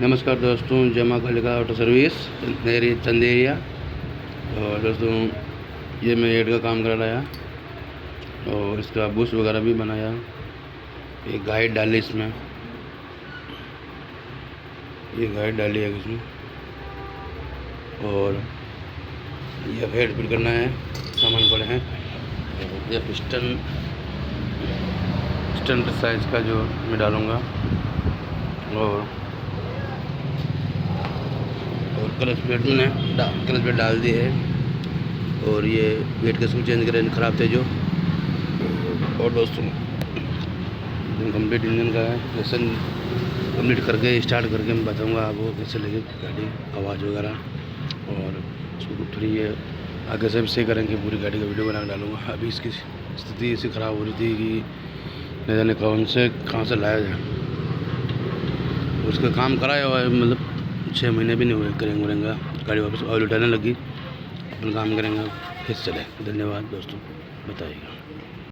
नमस्कार दोस्तों, जय मां कालिका ऑटो सर्विस चंदेरिया। और दोस्तों ये मैं एड का काम कर रहा है और इसका बुश वगैरह भी बनाया। एक गाइड डाली इसमें, ये गाइड डाली है इसमें। और ये हेड फिट करना है, सामान पड़े हैं। ये पिस्टन साइज का जो मैं डालूँगा और क्लच प्लेट डाल दी है। और ये वेट का स्क्रू चेंज करें, ख़राब थे जो। और दोस्तों कंप्लीट इंजन का है, लेसन कंप्लीट करके स्टार्ट करके मैं बताऊंगा आपको कैसे लगे गाड़ी, आवाज़ वगैरह। और उसको थोड़ी ये आगे से सही करेंगे, पूरी गाड़ी का वीडियो बना के डालूंगा। अभी इसकी स्थिति ऐसी ख़राब हो रही थी कि न जाने कहाँ से लाया जाए। उसका काम कराया हुआ है, मतलब 6 महीने भी नहीं हुए। करेंगे गाड़ी वापस ऑयल उठाने लगी, अपन काम करेंगे, फिर चले। धन्यवाद दोस्तों, बताइएगा।